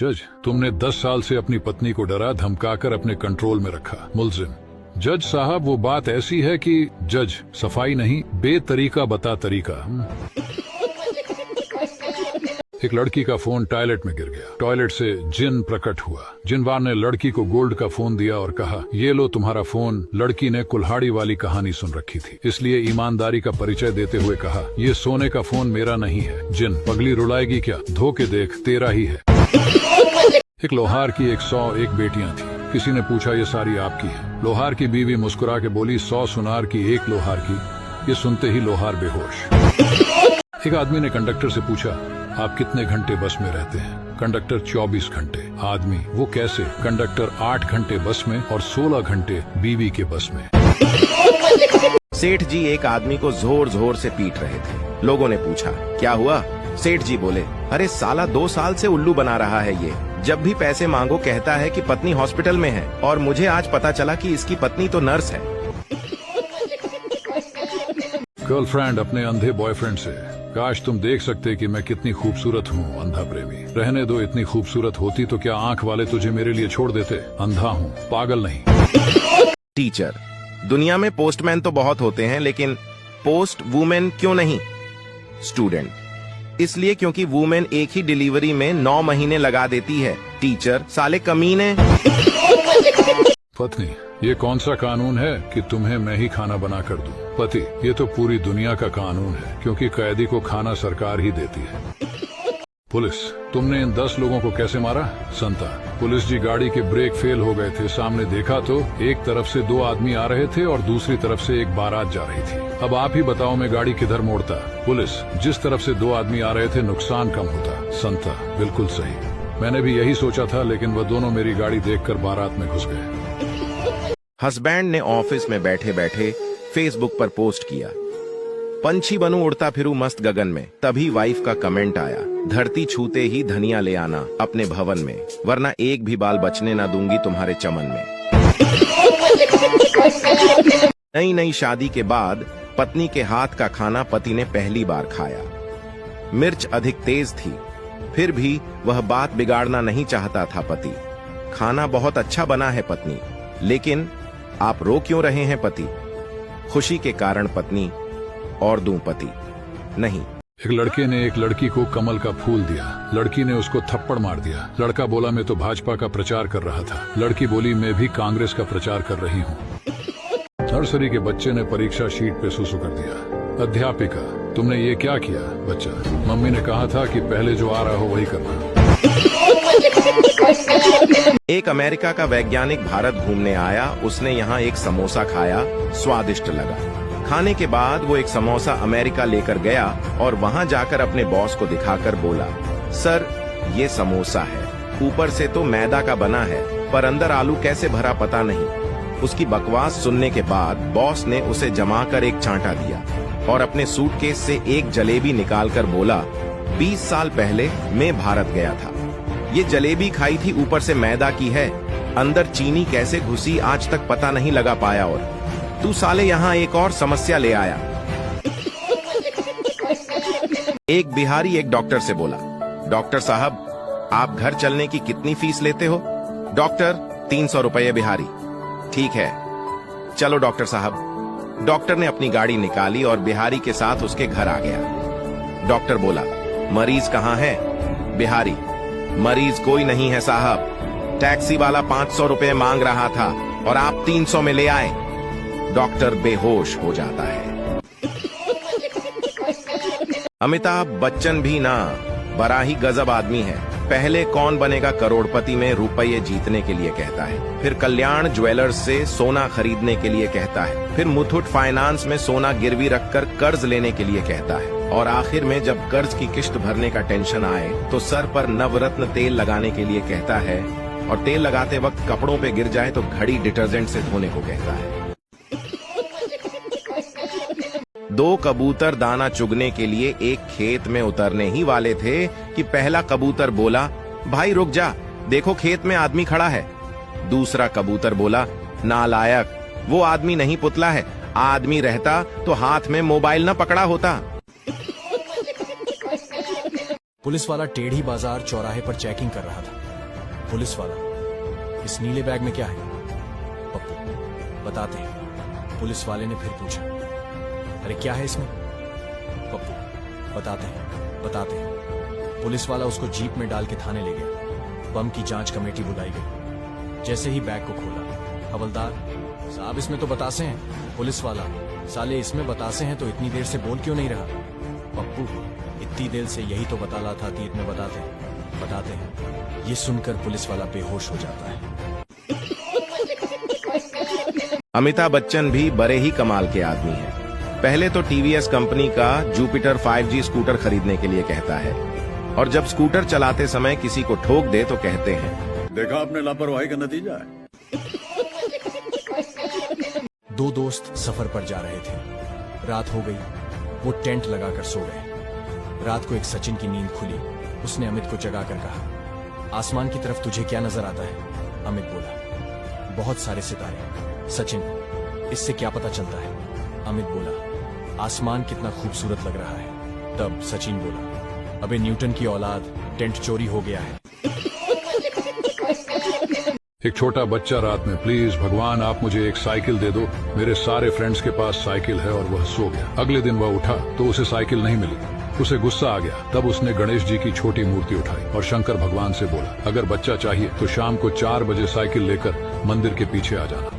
जज, तुमने 10 साल से अपनी पत्नी को डरा धमकाकर अपने कंट्रोल में रखा। मुलजिम, जज साहब वो बात ऐसी है कि जज, सफाई नहीं बेतरीका बता तरीका। एक लड़की का फोन टॉयलेट में गिर गया। टॉयलेट से जिन प्रकट हुआ। जिनवार ने लड़की को गोल्ड का फोन दिया और कहा, ये लो तुम्हारा फोन। लड़की ने कुल्हाड़ी वाली कहानी सुन रखी थी, इसलिए ईमानदारी का परिचय देते हुए कहा, ये सोने का फोन मेरा नहीं है। जिन, पगली रुलाएगी क्या? धोके देख, तेरा ही है। एक लोहार की 101 बेटियां थी। किसी ने पूछा, ये सारी आपकी है? लोहार की बीवी मुस्कुरा के बोली, 100 सुनार की, 1 लोहार की। ये सुनते ही लोहार बेहोश। एक आदमी ने कंडक्टर से पूछा, आप कितने घंटे बस में रहते हैं? कंडक्टर, 24 घंटे। आदमी, वो कैसे? कंडक्टर, 8 घंटे बस में और 16 घंटे बीवी के बस में। सेठ जी एक आदमी को जोर जोर से पीट रहे थे। लोगों ने पूछा, क्या हुआ? सेठ जी बोले, अरे साला 2 साल से उल्लू बना रहा है ये। जब भी पैसे मांगो कहता है कि पत्नी हॉस्पिटल में है, और मुझे आज पता चला कि इसकी पत्नी तो नर्स है। गर्लफ्रेंड अपने अंधे बॉयफ्रेंड से, काश तुम देख सकते कि मैं कितनी खूबसूरत हूँ। अंधा प्रेमी, रहने दो, इतनी खूबसूरत होती तो क्या आंख वाले तुझे मेरे लिए छोड़ देते? अंधा हूँ, पागल नहीं। टीचर, दुनिया में पोस्टमैन तो बहुत होते हैं, लेकिन पोस्ट वुमेन क्यों नहीं? स्टूडेंट, इसलिए क्योंकि वुमेन एक ही डिलीवरी में 9 महीने लगा देती है। टीचर, साले कमीने। पत्नी, ये कौन सा कानून है कि तुम्हें मैं ही खाना बना कर दूं? पति, ये तो पूरी दुनिया का कानून है, क्योंकि कैदी को खाना सरकार ही देती है। पुलिस, तुमने इन 10 लोगों को कैसे मारा? संता, पुलिस जी, गाड़ी के ब्रेक फेल हो गए थे। सामने देखा तो एक तरफ से 2 आदमी आ रहे थे और दूसरी तरफ से एक बारात जा रही थी। अब आप ही बताओ मैं गाड़ी किधर मोड़ता? पुलिस, जिस तरफ से 2 आदमी आ रहे थे नुकसान कम होता। संता, बिल्कुल सही, मैंने भी यही सोचा था, लेकिन वह दोनों मेरी गाड़ी देखकर बारात में घुस गए। हस्बैंड ने ऑफिस में बैठे बैठे फेसबुक पर पोस्ट किया, पंछी बनूं उड़ता फिरूं मस्त गगन में। तभी वाइफ का कमेंट आया, धरती छूते ही धनिया ले आना अपने भवन में, वरना एक भी बाल बचने ना दूंगी तुम्हारे चमन में। नई नई शादी के बाद पत्नी के हाथ का खाना पति ने पहली बार खाया। मिर्च अधिक तेज थी, फिर भी वह बात बिगाड़ना नहीं चाहता था पति। खाना बहुत अच्छा बना है पत्नी, लेकिन आप रो क्यों रहे हैं पति? खुशी के कारण पत्नी, और दूं पति नहीं। एक लड़के ने एक लड़की को कमल का फूल दिया। लड़की ने उसको थप्पड़ मार दिया। लड़का बोला, मैं तो भाजपा का प्रचार कर रहा था। लड़की बोली, मैं भी कांग्रेस का प्रचार कर रही हूँ। नर्सरी के बच्चे ने परीक्षा शीट पे सुसु कर दिया। अध्यापिका, तुमने ये क्या किया? बच्चा, मम्मी ने कहा था कि पहले जो आ रहा हो वही करना। एक अमेरिका का वैज्ञानिक भारत घूमने आया। उसने यहाँ एक समोसा खाया, स्वादिष्ट लगा। खाने के बाद वो एक समोसा अमेरिका लेकर गया और वहाँ जाकर अपने बॉस को दिखाकर बोला, सर ये समोसा है, ऊपर से तो मैदा का बना है, पर अंदर आलू कैसे भरा पता नहीं। उसकी बकवास सुनने के बाद बॉस ने उसे जमाकर एक चांटा दिया और अपने सूटकेस से एक जलेबी निकालकर बोला, 20 साल पहले मैं भारत गया था, ये जलेबी खाई थी, ऊपर से मैदा की है, अंदर चीनी कैसे घुसी आज तक पता नहीं लगा पाया, और तू साले यहाँ एक और समस्या ले आया। एक बिहारी एक डॉक्टर से बोला, डॉक्टर साहब आप घर चलने की कितनी फीस लेते हो? डॉक्टर, 300 रुपये। बिहारी, ठीक है, चलो डॉक्टर साहब। डॉक्टर ने अपनी गाड़ी निकाली और बिहारी के साथ उसके घर आ गया। डॉक्टर बोला, मरीज कहाँ है? बिहारी, मरीज कोई नहीं है साहब, टैक्सी वाला 500 रुपये मांग रहा था और आप 300 में ले आए। डॉक्टर बेहोश हो जाता है। अमिताभ बच्चन भी ना बड़ा ही गजब आदमी है। पहले कौन बनेगा करोड़पति में रुपये जीतने के लिए कहता है, फिर कल्याण ज्वेलर्स से सोना खरीदने के लिए कहता है, फिर मुथूट फाइनेंस में सोना गिरवी रखकर कर्ज लेने के लिए कहता है, और आखिर में जब कर्ज की किश्त भरने का टेंशन आए तो सर पर नवरत्न तेल लगाने के लिए कहता है, और तेल लगाते वक्त कपड़ों पे गिर जाए तो घड़ी डिटर्जेंट से धोने को कहता है। 2 कबूतर दाना चुगने के लिए एक खेत में उतरने ही वाले थे कि पहला कबूतर बोला, भाई रुक जा, देखो खेत में आदमी खड़ा है। दूसरा कबूतर बोला, नालायक, वो आदमी नहीं पुतला है, आदमी रहता तो हाथ में मोबाइल न पकड़ा होता। पुलिस वाला टेढ़ी बाजार चौराहे पर चेकिंग कर रहा था। पुलिस वाला, इस नीले बैग में क्या है? पप्पू, बताते हैं। पुलिस वाले ने फिर पूछा, अरे क्या है इसमें? पप्पू, बताते हैं। पुलिस वाला उसको जीप में डाल के थाने ले गया। बम की जांच कमेटी बुलाई गई। जैसे ही बैग को खोला, हवलदार साहब इसमें तो बतासे हैं। पुलिस वाला, साले इसमें बतासे हैं तो इतनी देर से बोल क्यों नहीं रहा? पप्पू, इतनी देर से यही तो बता रहा था तीर में बताते हैं। ये सुनकर पुलिस वाला बेहोश हो जाता है। अमिताभ बच्चन भी बड़े ही कमाल के आदमी हैं। पहले तो टीवीएस कंपनी का जुपिटर 5G स्कूटर खरीदने के लिए कहता है, और जब स्कूटर चलाते समय किसी को ठोक दे तो कहते हैं, देखा आपने लापरवाही का नतीजा है। दो दोस्त सफर पर जा रहे थे। रात हो गई, वो टेंट लगाकर सो गए। रात को एक सचिन की नींद खुली। उसने अमित को जगाकर कहा, आसमान की तरफ तुझे क्या नजर आता है? अमित बोला, बहुत सारे सितारे। सचिन, इससे क्या पता चलता है? अमित बोला, आसमान कितना खूबसूरत लग रहा है। तब सचिन बोला, अबे न्यूटन की औलाद, टेंट चोरी हो गया है। एक छोटा बच्चा रात में, प्लीज भगवान आप मुझे एक साइकिल दे दो। मेरे सारे फ्रेंड्स के पास साइकिल है, और वह सो गया। अगले दिन वह उठा तो उसे साइकिल नहीं मिली। उसे गुस्सा आ गया। तब उसने गणेश जी की छोटी मूर्ति उठाई और शंकर भगवान से बोला, अगर बच्चा चाहिए तो शाम को 4 बजे साइकिल लेकर मंदिर के पीछे आ जाना।